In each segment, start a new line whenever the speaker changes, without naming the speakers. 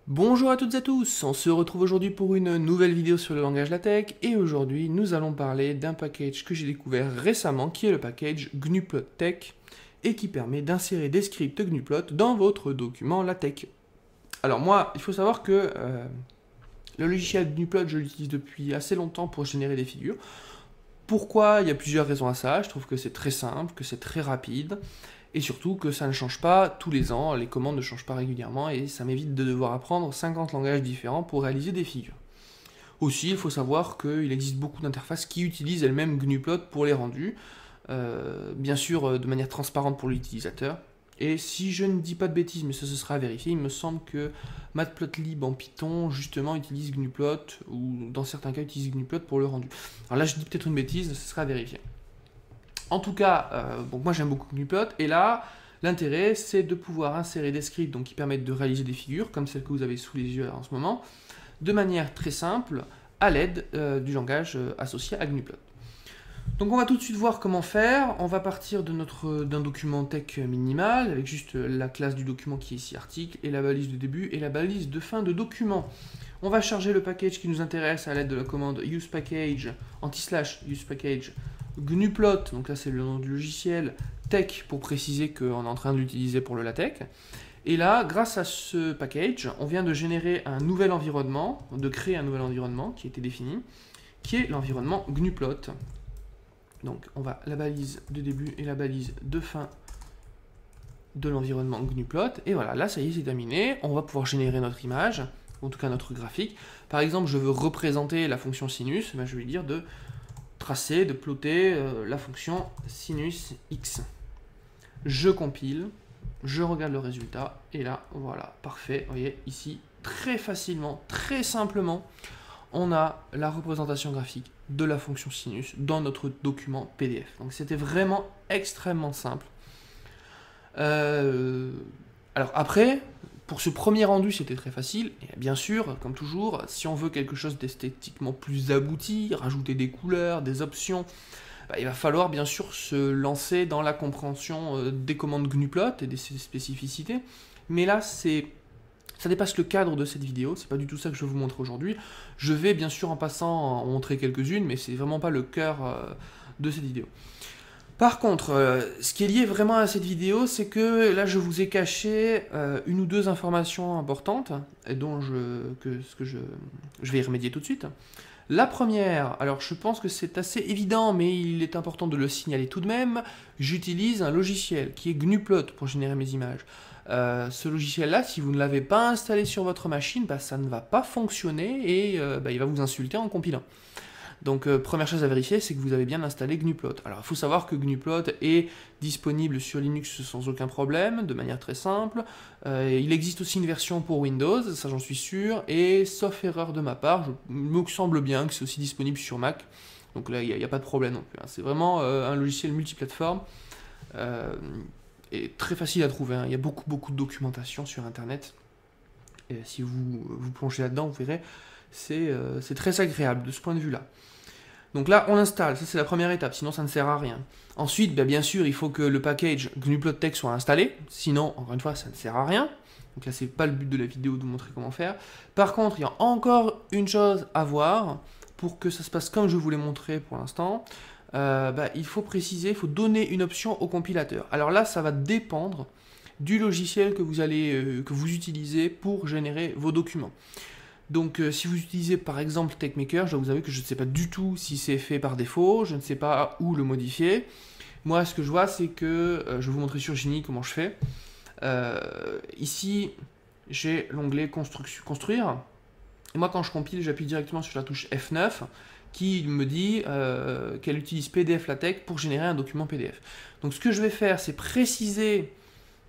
Bonjour à toutes et à tous, on se retrouve aujourd'hui pour une nouvelle vidéo sur le langage LaTeX et aujourd'hui nous allons parler d'un package que j'ai découvert récemment qui est le package gnuplot-tech et qui permet d'insérer des scripts gnuplot dans votre document LaTeX. Alors moi, il faut savoir que le logiciel gnuplot je l'utilise depuis assez longtemps pour générer des figures. Pourquoi? Il y a plusieurs raisons à ça, je trouve que c'est très simple, que c'est très rapide. Et surtout que ça ne change pas tous les ans, les commandes ne changent pas régulièrement et ça m'évite de devoir apprendre 50 langages différents pour réaliser des figures. Aussi, il faut savoir qu'il existe beaucoup d'interfaces qui utilisent elles-mêmes Gnuplot pour les rendus, bien sûr de manière transparente pour l'utilisateur. Et si je ne dis pas de bêtises, mais ça se sera vérifié, il me semble que Matplotlib en Python justement utilise Gnuplot, ou dans certains cas utilise Gnuplot pour le rendu. Alors là je dis peut-être une bêtise, ce sera vérifié. En tout cas, moi j'aime beaucoup Gnuplot, et là, l'intérêt c'est de pouvoir insérer des scripts donc, qui permettent de réaliser des figures, comme celle que vous avez sous les yeux en ce moment, de manière très simple, à l'aide du langage associé à Gnuplot. Donc on va tout de suite voir comment faire. On va partir d'un document tech minimal, avec juste la classe du document qui est ici article, et la balise de début et la balise de fin de document. On va charger le package qui nous intéresse à l'aide de la commande usePackage, /usePackage, gnuplot, donc là c'est le nom du logiciel, tech pour préciser qu'on est en train de l'utiliser pour le LaTeX. Et là, grâce à ce package, on vient de générer un nouvel environnement, de créer un nouvel environnement qui a été défini, qui est l'environnement gnuplot. Donc on va la balise de début et la balise de fin de l'environnement gnuplot. Et voilà, là ça y est, c'est terminé. On va pouvoir générer notre image, en tout cas notre graphique. Par exemple, je veux représenter la fonction sinus, ben, je vais dire de tracer, de plotter la fonction sinus x. Je compile, je regarde le résultat, et là, voilà, parfait. Vous voyez, ici, très facilement, très simplement, on a la représentation graphique de la fonction sinus dans notre document PDF. Donc c'était vraiment extrêmement simple. Alors après, pour ce premier rendu, c'était très facile. Et bien sûr, comme toujours, si on veut quelque chose d'esthétiquement plus abouti, rajouter des couleurs, des options, il va falloir bien sûr se lancer dans la compréhension des commandes Gnuplot et des spécificités. Mais là, ça dépasse le cadre de cette vidéo, c'est pas du tout ça que je vais vous montrer aujourd'hui. Je vais bien sûr en passant en montrer quelques-unes, mais c'est vraiment pas le cœur de cette vidéo. Par contre, ce qui est lié vraiment à cette vidéo, c'est que là je vous ai caché une ou deux informations importantes, et dont je vais y remédier tout de suite. La première, alors je pense que c'est assez évident, mais il est important de le signaler tout de même, j'utilise un logiciel qui est Gnuplot pour générer mes images. Ce logiciel-là, si vous ne l'avez pas installé sur votre machine, ça ne va pas fonctionner et il va vous insulter en compilant. Donc première chose à vérifier, c'est que vous avez bien installé Gnuplot. Alors il faut savoir que Gnuplot est disponible sur Linux sans aucun problème, de manière très simple. Il existe aussi une version pour Windows, ça j'en suis sûr, et sauf erreur de ma part, il me semble bien que c'est aussi disponible sur Mac. Donc là, il n'y a pas de problème non plus. Hein. C'est vraiment un logiciel multiplateforme et très facile à trouver. Hein. Il y a beaucoup de documentation sur Internet. Et si vous plongez là-dedans, vous verrez, c'est très agréable de ce point de vue-là. Donc là, on l'installe, ça c'est la première étape, sinon ça ne sert à rien. Ensuite, bien sûr, il faut que le package gnuplot-tech soit installé, sinon, encore une fois, ça ne sert à rien. Donc là, c'est pas le but de la vidéo de vous montrer comment faire. Par contre, il y a encore une chose à voir, pour que ça se passe comme je vous l'ai montré pour l'instant. Il faut préciser, il faut donner une option au compilateur. Alors là, ça va dépendre du logiciel que vous utilisez pour générer vos documents. Donc si vous utilisez par exemple TechMaker, je dois vous avouer que je ne sais pas du tout si c'est fait par défaut, je ne sais pas où le modifier. Moi ce que je vois c'est que, je vais vous montrer sur Genie comment je fais. Ici j'ai l'onglet construire, et moi quand je compile j'appuie directement sur la touche F9 qui me dit qu'elle utilise PDF LaTeX pour générer un document PDF. Donc ce que je vais faire c'est préciser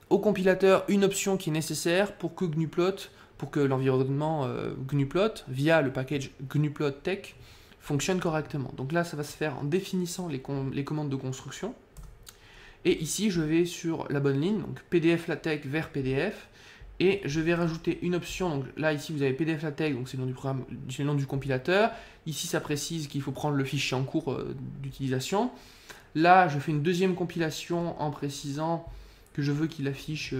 au compilateur une option qui est nécessaire pour que l'environnement Gnuplot, via le package gnuplot-tech, fonctionne correctement. Donc là, ça va se faire en définissant les commandes de construction. Et ici, je vais sur la bonne ligne, donc PDF LaTeX vers PDF, et je vais rajouter une option. Donc là, ici, vous avez PDF LaTeX, donc c'est le nom du programme, c'est le nom du compilateur. Ici, ça précise qu'il faut prendre le fichier en cours d'utilisation. Là, je fais une deuxième compilation en précisant que je veux qu'il affiche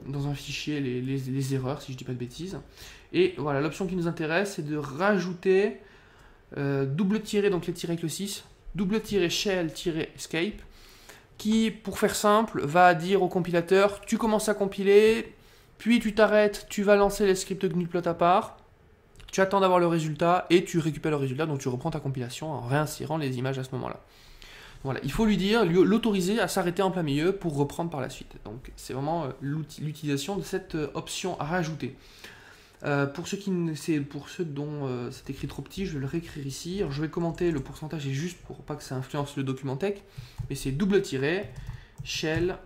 dans un fichier les erreurs, si je dis pas de bêtises. Et voilà, l'option qui nous intéresse, c'est de rajouter double tiré, donc les tirés avec le 6, double tiré shell-escape, qui, pour faire simple, va dire au compilateur, tu commences à compiler, puis tu t'arrêtes, tu vas lancer les scripts Gnuplot à part, tu attends d'avoir le résultat, et tu récupères le résultat, donc tu reprends ta compilation en réinsérant les images à ce moment-là. Voilà, il faut lui dire, l'autoriser à s'arrêter en plein milieu pour reprendre par la suite. Donc c'est vraiment l'utilisation de cette option à rajouter. Pour ceux dont c'est écrit trop petit, je vais le réécrire ici. Alors, je vais commenter le pourcentage, et juste pour pas que ça influence le document tech, mais c'est double tiré, shell-escape.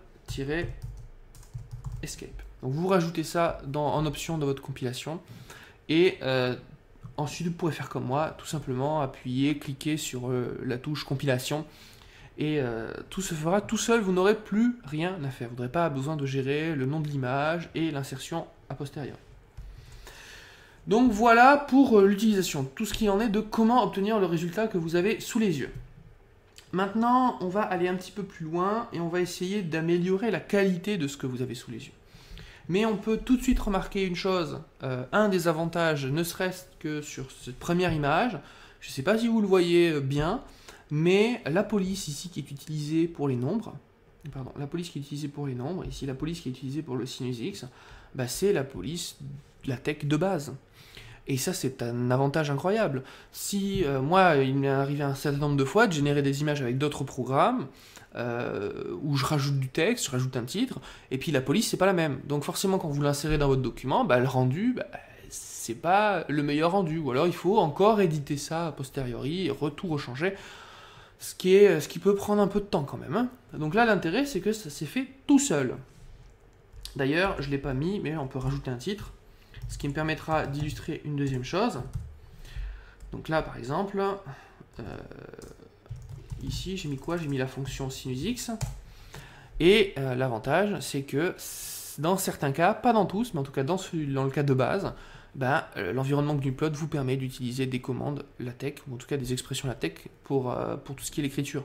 Donc vous rajoutez ça en option de votre compilation, et ensuite vous pourrez faire comme moi, tout simplement appuyer, cliquer sur la touche compilation, et tout se fera tout seul, vous n'aurez plus rien à faire. Vous n'aurez pas besoin de gérer le nom de l'image et l'insertion a posteriori. Donc voilà pour l'utilisation, tout ce qu'il en est de comment obtenir le résultat que vous avez sous les yeux. Maintenant, on va aller un petit peu plus loin et on va essayer d'améliorer la qualité de ce que vous avez sous les yeux. Mais on peut tout de suite remarquer une chose, un des avantages, ne serait-ce que sur cette première image, je ne sais pas si vous le voyez bien, mais la police ici qui est utilisée pour les nombres, ici la police qui est utilisée pour le sinus X, bah c'est la police, la tech de base. Et ça, c'est un avantage incroyable. Si moi, il m'est arrivé un certain nombre de fois de générer des images avec d'autres programmes, où je rajoute du texte, je rajoute un titre, et puis la police, c'est pas la même. Donc forcément, quand vous l'insérez dans votre document, bah, le rendu, bah, c'est pas le meilleur rendu. Ou alors, il faut encore éditer ça a posteriori, et tout rechanger, ce qui peut prendre un peu de temps quand même. Hein. Donc là, l'intérêt, c'est que ça s'est fait tout seul. D'ailleurs, je ne l'ai pas mis, mais on peut rajouter un titre, ce qui me permettra d'illustrer une deuxième chose. Donc là, par exemple, ici, j'ai mis quoi? J'ai mis la fonction sinusx. Et l'avantage, c'est que dans certains cas, pas dans tous, mais en tout cas dans le cas de base, ben, l'environnement Gnuplot vous permet d'utiliser des commandes LaTeX, ou en tout cas des expressions LaTeX pour tout ce qui est l'écriture.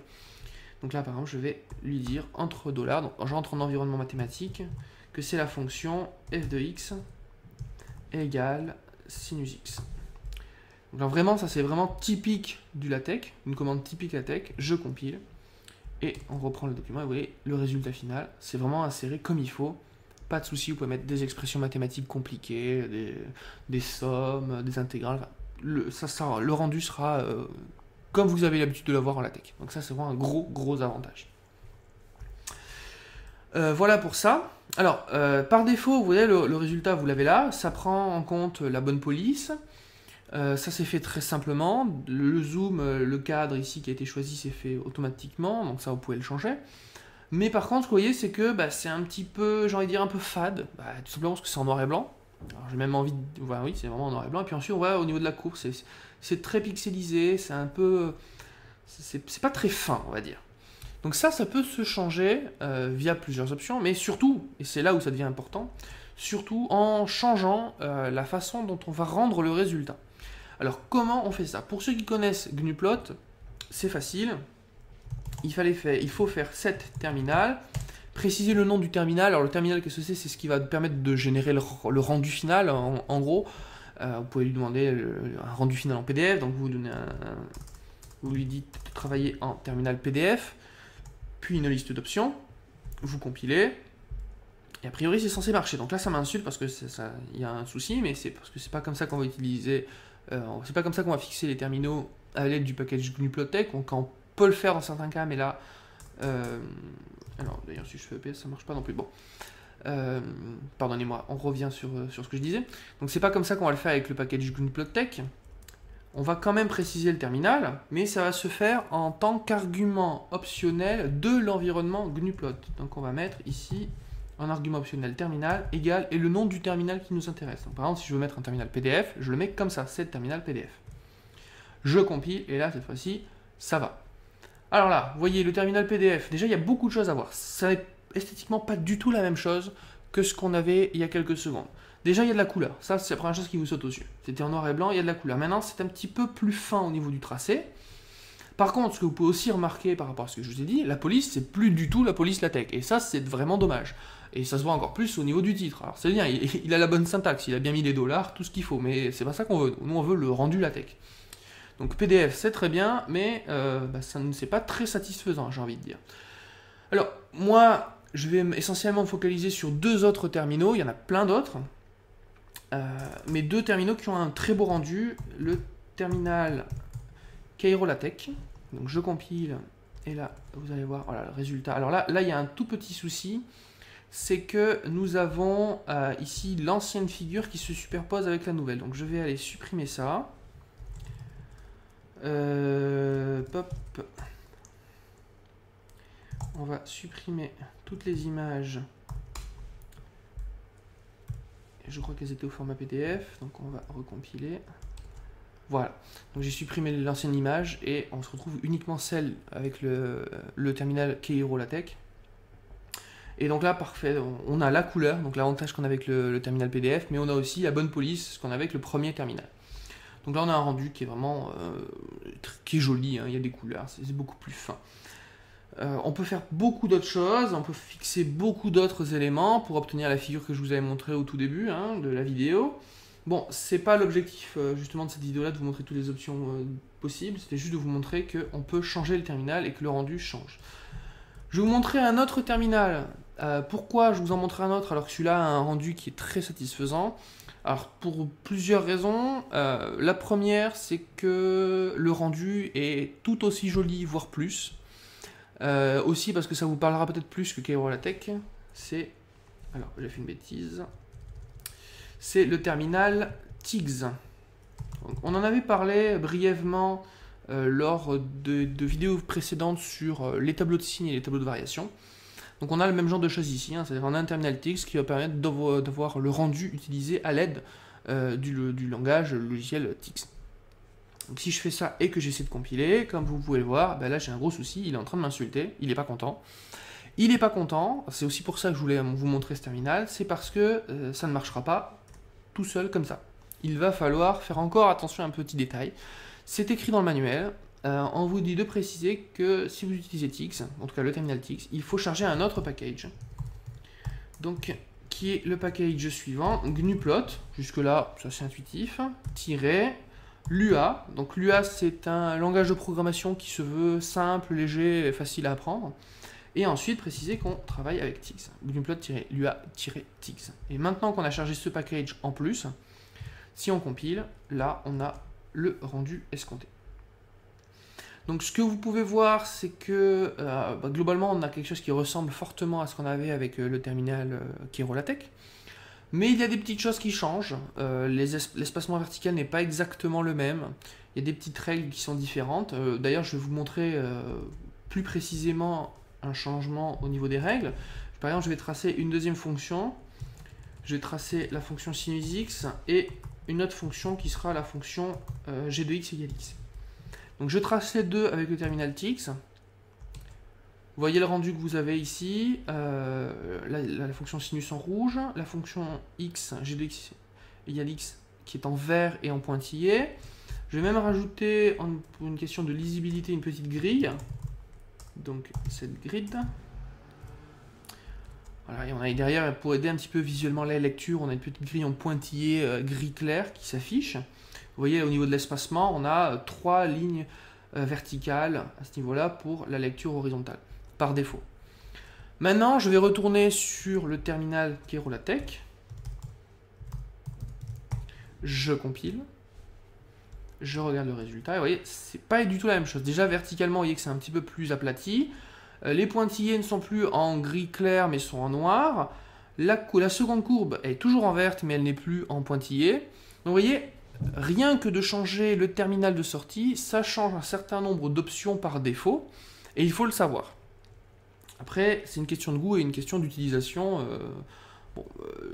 Donc là, par exemple, je vais lui dire entre $, donc j'entre en environnement mathématique, que c'est la fonction f de x égale sinus x. Donc là, vraiment, ça c'est vraiment typique du LaTeX, une commande typique LaTeX, je compile, et on reprend le document, et vous voyez, le résultat final, c'est vraiment inséré comme il faut. Pas de souci, vous pouvez mettre des expressions mathématiques compliquées, des sommes, des intégrales. Le rendu sera comme vous avez l'habitude de l'avoir en LaTeX. Donc ça, c'est vraiment un gros avantage. Voilà pour ça. Alors, par défaut, vous voyez, le résultat, vous l'avez là. Ça prend en compte la bonne police. Ça s'est fait très simplement. Le zoom, le cadre ici qui a été choisi, s'est fait automatiquement. Donc ça, vous pouvez le changer. Mais par contre, vous voyez, c'est que bah, c'est un petit peu, j'ai envie de dire, un peu fade. Bah, tout simplement parce que c'est en noir et blanc. Alors j'ai même envie de... Voilà, oui, c'est vraiment en noir et blanc. Et puis ensuite, on voit au niveau de la courbe, c'est très pixelisé. C'est un peu... C'est pas très fin, on va dire. Donc ça peut se changer via plusieurs options. Mais surtout, et c'est là où ça devient important, surtout en changeant la façon dont on va rendre le résultat. Alors, comment on fait ça? Pour ceux qui connaissent Gnuplot, c'est facile. Il faut faire set terminal, préciser le nom du terminal. Alors le terminal, qu'est-ce que c'est? C'est ce qui va permettre de générer le rendu final, en gros. Vous pouvez lui demander un rendu final en PDF, donc vous lui dites de travailler en terminal PDF, puis une liste d'options, vous compilez, et a priori c'est censé marcher. Donc là ça m'insulte parce que il y a un souci, mais c'est parce que c'est pas comme ça qu'on va utiliser, c'est pas comme ça qu'on va fixer les terminaux à l'aide du package Gnuplot-Tech. Donc on peut le faire dans certains cas, mais là, alors d'ailleurs si je fais EPS ça marche pas non plus. Bon, pardonnez-moi, on revient sur ce que je disais. Donc c'est pas comme ça qu'on va le faire avec le package Gnuplot-Tech. On va quand même préciser le terminal, mais ça va se faire en tant qu'argument optionnel de l'environnement Gnuplot. Donc on va mettre ici un argument optionnel terminal égal et le nom du terminal qui nous intéresse. Donc, par exemple, si je veux mettre un terminal PDF, je le mets comme ça, c'est le terminal PDF. Je compile et là cette fois-ci ça va. Alors là, vous voyez le terminal PDF, déjà il y a beaucoup de choses à voir. Ça n'est esthétiquement pas du tout la même chose que ce qu'on avait il y a quelques secondes. Déjà il y a de la couleur, ça c'est la première chose qui vous saute aux yeux. C'était en noir et blanc, il y a de la couleur. Maintenant c'est un petit peu plus fin au niveau du tracé. Par contre, ce que vous pouvez aussi remarquer par rapport à ce que je vous ai dit, la police, c'est plus du tout la police LaTeX. Et ça, c'est vraiment dommage. Et ça se voit encore plus au niveau du titre. Alors, c'est bien, il a la bonne syntaxe, il a bien mis les dollars, tout ce qu'il faut, mais c'est pas ça qu'on veut. Nous, on veut le rendu LaTeX. Donc PDF, c'est très bien, mais ça ne c'est pas très satisfaisant, j'ai envie de dire. Alors, moi, je vais essentiellement me focaliser sur 2 autres terminaux. Il y en a plein d'autres. Mais 2 terminaux qui ont un très beau rendu. Le terminal Cairo LaTeX. Donc je compile et là vous allez voir voilà, le résultat. Alors là il y a un tout petit souci, c'est que nous avons ici l'ancienne figure qui se superpose avec la nouvelle. Donc je vais aller supprimer ça. Pop. On va supprimer toutes les images. Je crois qu'elles étaient au format PDF, donc on va recompiler. Voilà, donc j'ai supprimé l'ancienne image et on se retrouve uniquement celle avec le terminal Cairo LaTeX. Et donc là, parfait, on a la couleur, donc l'avantage qu'on a avec le terminal PDF, mais on a aussi la bonne police, ce qu'on a avec le premier terminal. Donc là, on a un rendu qui est vraiment qui est joli, hein, il y a des couleurs, c'est beaucoup plus fin. On peut faire beaucoup d'autres choses, on peut fixer beaucoup d'autres éléments pour obtenir la figure que je vous avais montrée au tout début de la vidéo. Bon, c'est pas l'objectif justement de cette vidéo-là de vous montrer toutes les options possibles, c'était juste de vous montrer qu'on peut changer le terminal et que le rendu change. Je vais vous montrer un autre terminal. Pourquoi je vous en montre un autre alors que celui-là a un rendu qui est très satisfaisant? Alors pour plusieurs raisons. La première, c'est que le rendu est tout aussi joli, voire plus. Aussi parce que ça vous parlera peut-être plus que Cairo LaTeX. C'est... Alors, j'ai fait une bêtise. C'est le terminal TIGS. Donc, on en avait parlé brièvement lors de vidéos précédentes sur les tableaux de signes et les tableaux de variation. Donc on a le même genre de choses ici, hein, c'est-à-dire on a un terminal TIGS qui va permettre d'avoir le rendu utilisé à l'aide du langage logiciel TIGS. Donc si je fais ça et que j'essaie de compiler, comme vous pouvez le voir, ben là j'ai un gros souci, il est en train de m'insulter, il n'est pas content. Il n'est pas content, c'est aussi pour ça que je voulais vous montrer ce terminal, c'est parce que ça ne marchera pas tout seul comme ça. Il va falloir faire encore attention à un petit détail. C'est écrit dans le manuel, on vous dit de préciser que si vous utilisez TIGS, en tout cas le terminal TIGS, il faut charger un autre package. Donc, qui est le package suivant, GNUplot, jusque là, ça c'est intuitif, tiré, Lua. Donc Lua c'est un langage de programmation qui se veut simple, léger et facile à apprendre. Et ensuite préciser qu'on travaille avec TIGS, GNUplot-Lua-TIGS. Et maintenant qu'on a chargé ce package en plus, si on compile, là on a le rendu escompté. Donc ce que vous pouvez voir, c'est que globalement on a quelque chose qui ressemble fortement à ce qu'on avait avec le terminal Cairo LaTeX. Mais il y a des petites choses qui changent. L'espacement vertical n'est pas exactement le même. Il y a des petites règles qui sont différentes. D'ailleurs, je vais vous montrer plus précisément un changement au niveau des règles. Par exemple, je vais tracer une deuxième fonction. Je vais tracer la fonction sinus x et une autre fonction qui sera la fonction g de x égale x. Donc je trace les deux avec le terminal TIGS. Vous voyez le rendu que vous avez ici, la fonction sinus en rouge, la fonction x, g de x égale x, qui est en vert et en pointillé. Je vais même rajouter, pour une question de lisibilité, une petite grille. Donc cette grid. Voilà, et on a derrière, pour aider un petit peu visuellement la lecture, on a une petite grille en pointillé gris clair qui s'affiche. Vous voyez, au niveau de l'espacement, on a 3 lignes verticales à ce niveau-là pour la lecture horizontale, par défaut. Maintenant, je vais retourner sur le terminal Cairo LaTeX. Je compile. Je regarde le résultat. Et vous voyez, c'est pas du tout la même chose. Déjà, verticalement, vous voyez que c'est un petit peu plus aplati. Les pointillés ne sont plus en gris clair, mais sont en noir. La seconde courbe est toujours en verte, mais elle n'est plus en pointillé. Donc, vous voyez, rien que de changer le terminal de sortie, ça change un certain nombre d'options par défaut, et il faut le savoir. Après, c'est une question de goût et une question d'utilisation.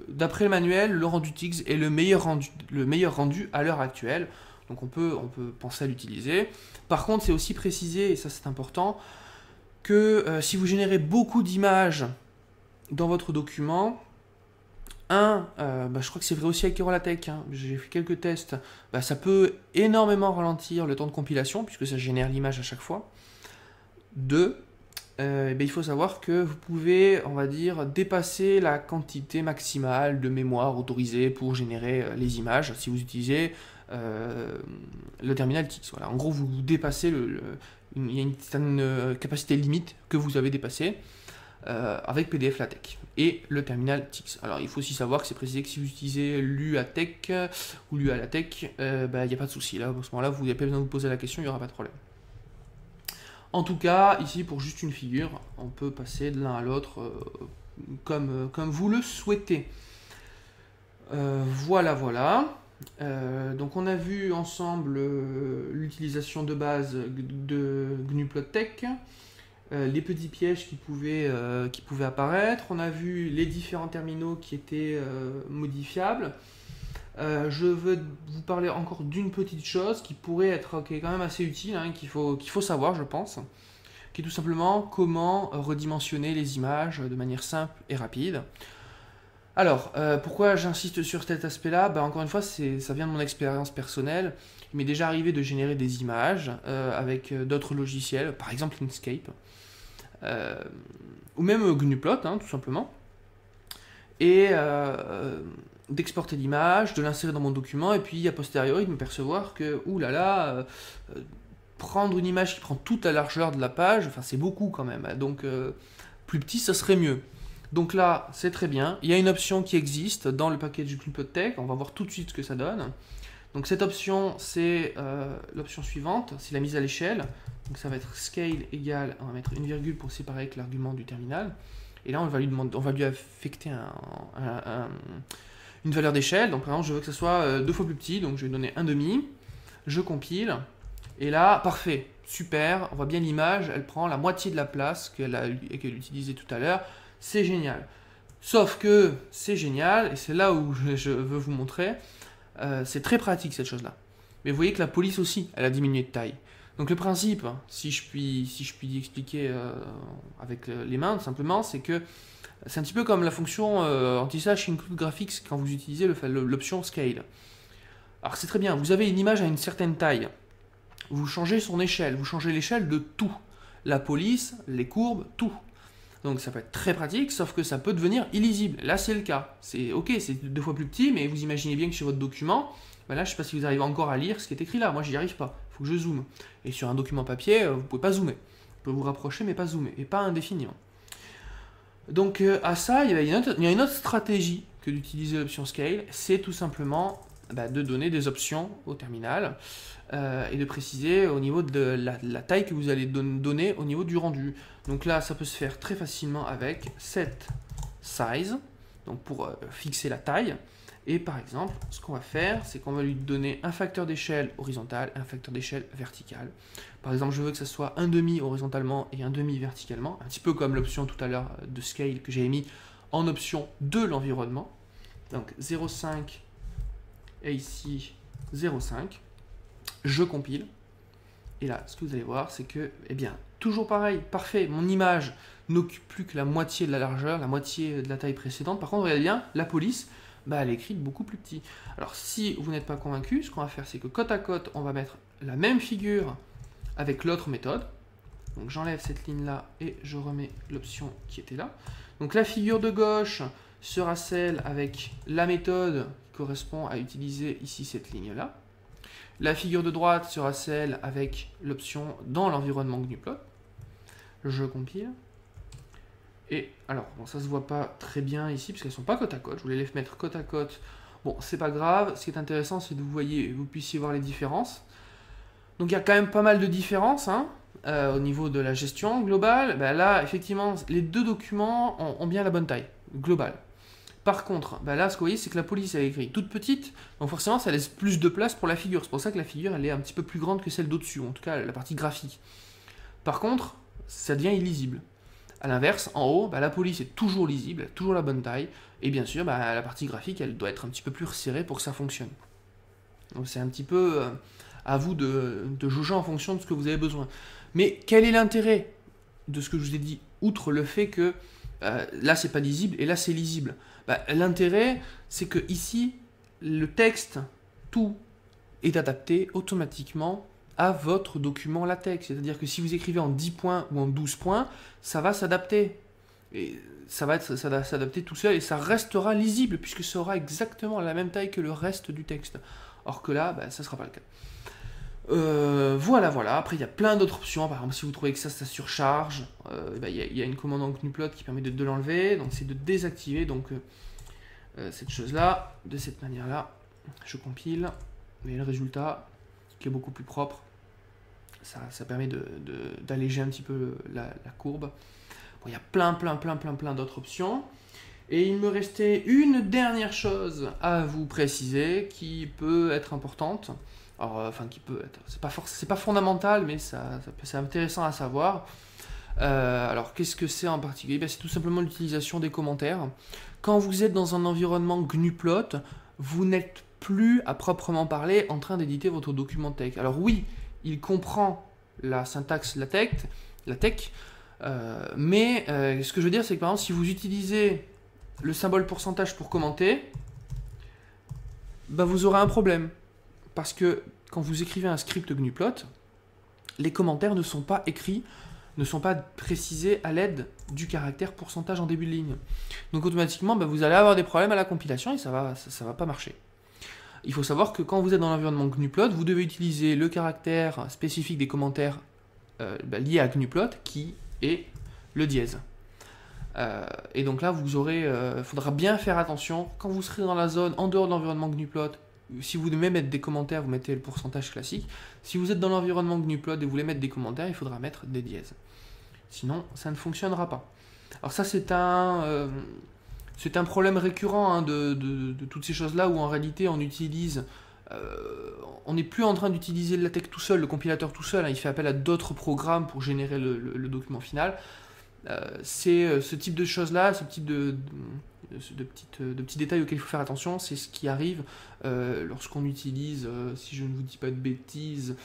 D'après le manuel, le rendu TIGS est le meilleur rendu à l'heure actuelle, donc on peut penser à l'utiliser. Par contre, c'est aussi précisé, et ça c'est important, que si vous générez beaucoup d'images dans votre document, Je crois que c'est vrai aussi avec Kerolatech, hein, j'ai fait quelques tests, ça peut énormément ralentir le temps de compilation, puisque ça génère l'image à chaque fois. 2, il faut savoir que vous pouvez, on va dire, dépasser la quantité maximale de mémoire autorisée pour générer les images, si vous utilisez le terminal TX. Voilà. En gros, vous dépassez il y a une certaine capacité limite que vous avez dépassée avec PDF LaTeX et le terminal TX. Alors, il faut aussi savoir que c'est précisé que si vous utilisez l'UATeX ou l'UALaTeX, il n'y a pas de souci. Là, à ce moment-là, vous n'avez pas besoin de vous poser la question, il n'y aura pas de problème. En tout cas, ici, pour juste une figure, on peut passer de l'un à l'autre comme vous le souhaitez. Voilà. Donc on a vu ensemble l'utilisation de base de GNU-PlotTech, les petits pièges qui pouvaient apparaître, on a vu les différents terminaux qui étaient modifiables. Je veux vous parler encore d'une petite chose qui est quand même assez utile, hein, qu'il faut savoir, je pense, qui est tout simplement comment redimensionner les images de manière simple et rapide. Alors, pourquoi j'insiste sur cet aspect-là? Encore une fois, ça vient de mon expérience personnelle. Il m'est déjà arrivé de générer des images avec d'autres logiciels, par exemple Inkscape, ou même GNUplot, hein, tout simplement. Et d'exporter l'image, de l'insérer dans mon document, et puis a posteriori de me percevoir que, prendre une image qui prend toute la largeur de la page, c'est beaucoup quand même, donc plus petit, ça serait mieux. Donc là, c'est très bien, il y a une option qui existe dans le package GNU-PlotTech, on va voir tout de suite ce que ça donne. Donc cette option, c'est l'option suivante, c'est la mise à l'échelle, donc ça va être scale égale, on va mettre une virgule pour séparer avec l'argument du terminal, et là on va lui affecter une valeur d'échelle. Donc par exemple je veux que ce soit 2 fois plus petit, donc je vais donner 1,5, je compile, et là parfait, super, on voit bien l'image, elle prend la moitié de la place qu'elle utilisait tout à l'heure, c'est génial. Sauf que c'est génial, et c'est là où je veux vous montrer, c'est très pratique cette chose là. Mais vous voyez que la police aussi, elle a diminué de taille. Donc le principe, si je puis expliquer avec les mains tout simplement, c'est que c'est un petit peu comme la fonction anti-slash include graphics quand vous utilisez l'option scale. Alors c'est très bien, vous avez une image à une certaine taille, vous changez son échelle, vous changez l'échelle de tout. La police, les courbes, tout. Donc ça peut être très pratique, sauf que ça peut devenir illisible. Là c'est le cas, c'est ok, c'est 2 fois plus petit, mais vous imaginez bien que sur votre document, là je ne sais pas si vous arrivez encore à lire ce qui est écrit là, moi j'y arrive pas, il faut que je zoome. Et sur un document papier, vous ne pouvez pas zoomer. Vous pouvez vous rapprocher mais pas zoomer, et pas indéfiniment. Donc à ça, il y a une autre stratégie que d'utiliser l'option Scale, c'est tout simplement de donner des options au terminal et de préciser au niveau de la taille que vous allez donner au niveau du rendu. Donc là, ça peut se faire très facilement avec set size, donc pour fixer la taille. Et par exemple, ce qu'on va faire, c'est qu'on va lui donner un facteur d'échelle horizontal et un facteur d'échelle vertical. Par exemple, je veux que ça soit 1,5 horizontalement et 1,5 verticalement, un petit peu comme l'option tout à l'heure de scale que j'avais mis en option de l'environnement. Donc 0,5 et ici 0,5. Je compile. Et là, ce que vous allez voir, c'est que, toujours pareil, parfait, mon image n'occupe plus que la moitié de la largeur, la moitié de la taille précédente. Par contre, regardez bien, la police, elle est écrite beaucoup plus petit. Alors, si vous n'êtes pas convaincu, ce qu'on va faire, c'est que côte à côte, on va mettre la même figure avec l'autre méthode. Donc, j'enlève cette ligne-là et je remets l'option qui était là. Donc, la figure de gauche sera celle avec la méthode qui correspond à utiliser ici cette ligne-là. La figure de droite sera celle avec l'option dans l'environnement GNUplot. Je compile. Et alors, ça se voit pas très bien ici, parce qu'elles ne sont pas côte à côte. Je voulais les mettre côte à côte. Bon, c'est pas grave. Ce qui est intéressant, c'est que vous puissiez voir les différences. Donc, il y a quand même pas mal de différences au niveau de la gestion globale. Là, effectivement, les deux documents ont bien la bonne taille globale. Par contre, là, ce que vous voyez, c'est que la police, elle est écrite toute petite, donc forcément, ça laisse plus de place pour la figure. C'est pour ça que la figure, elle est un petit peu plus grande que celle d'au-dessus, en tout cas, la partie graphique. Par contre, ça devient illisible. A l'inverse, en haut, la police est toujours lisible, toujours la bonne taille, et bien sûr, la partie graphique, elle doit être un petit peu plus resserrée pour que ça fonctionne. Donc c'est un petit peu à vous de jauger en fonction de ce que vous avez besoin. Mais quel est l'intérêt de ce que je vous ai dit, outre le fait que là c'est pas lisible et là c'est lisible. L'intérêt, c'est que ici, le texte, tout est adapté automatiquement à votre document LaTeX. C'est-à-dire que si vous écrivez en 10 points ou en 12 points, ça va s'adapter. Et ça va s'adapter tout seul et ça restera lisible puisque ça aura exactement la même taille que le reste du texte. Or que là, ça ne sera pas le cas. Voilà. Après, il y a plein d'autres options. Par exemple, si vous trouvez que ça surcharge, il y a une commande en Gnuplot qui permet de l'enlever. Donc, c'est de désactiver cette chose-là. De cette manière-là, je compile. Vous voyez le résultat qui est beaucoup plus propre. Ça permet d'alléger un petit peu la courbe. Bon, il y a plein d'autres options. Et il me restait une dernière chose à vous préciser qui peut être importante. Alors, qui peut être, c'est pas fondamental, mais c'est intéressant à savoir. Alors, qu'est-ce que c'est en particulier? C'est tout simplement l'utilisation des commentaires. Quand vous êtes dans un environnement Gnuplot, vous n'êtes plus, à proprement parler, en train d'éditer votre document tech. Alors oui, il comprend la syntaxe LaTeX, mais ce que je veux dire, c'est que par exemple, si vous utilisez le symbole pourcentage pour commenter, vous aurez un problème. Parce que quand vous écrivez un script Gnuplot, les commentaires ne sont pas écrits, ne sont pas précisés à l'aide du caractère pourcentage en début de ligne. Donc automatiquement, vous allez avoir des problèmes à la compilation et ça va pas marcher. Il faut savoir que quand vous êtes dans l'environnement Gnuplot, vous devez utiliser le caractère spécifique des commentaires liés à Gnuplot, qui est le dièse. Et donc là, faudra bien faire attention. Quand vous serez dans la zone en dehors de l'environnement Gnuplot, si vous devez mettre des commentaires, vous mettez le pourcentage classique. Si vous êtes dans l'environnement Gnuplot et vous voulez mettre des commentaires, il faudra mettre des dièses. Sinon, ça ne fonctionnera pas. Alors ça, c'est un problème récurrent de toutes ces choses-là où en réalité on utilise... on n'est plus en train d'utiliser le LaTeX tout seul, le compilateur tout seul, il fait appel à d'autres programmes pour générer le document final. C'est ce type de choses-là, ce type de petits détails auxquels il faut faire attention, c'est ce qui arrive lorsqu'on utilise, si je ne vous dis pas de bêtises,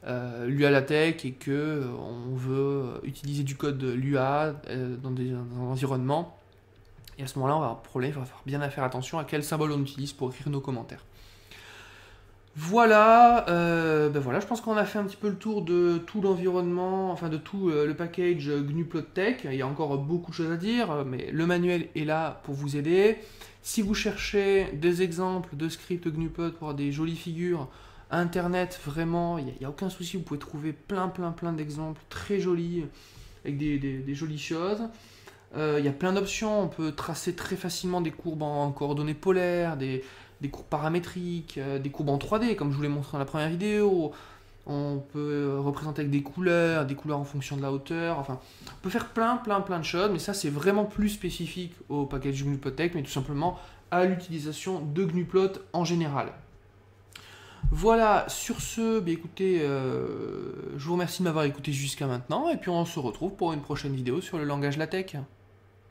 l'UA LaTeX et qu'on veut utiliser du code l'UA dans un environnement. Et à ce moment-là, on va avoir un problème, il va falloir bien faire attention à quel symbole on utilise pour écrire nos commentaires. Voilà, voilà, je pense qu'on a fait un petit peu le tour de tout l'environnement, enfin de tout le package Gnuplot Tech. Il y a encore beaucoup de choses à dire, mais le manuel est là pour vous aider. Si vous cherchez des exemples de scripts Gnuplot pour avoir des jolies figures, Internet, vraiment, il n'y a aucun souci, vous pouvez trouver plein d'exemples très jolis, avec des jolies choses. Il y a plein d'options, on peut tracer très facilement des courbes en coordonnées polaires, des courbes paramétriques, des courbes en 3D, comme je vous l'ai montré dans la première vidéo. On peut représenter avec des couleurs en fonction de la hauteur. Enfin, on peut faire plein de choses, mais ça, c'est vraiment plus spécifique au package Gnuplot Tech, mais tout simplement à l'utilisation de Gnuplot en général. Voilà, sur ce, écoutez, je vous remercie de m'avoir écouté jusqu'à maintenant, et puis on se retrouve pour une prochaine vidéo sur le langage LaTeX.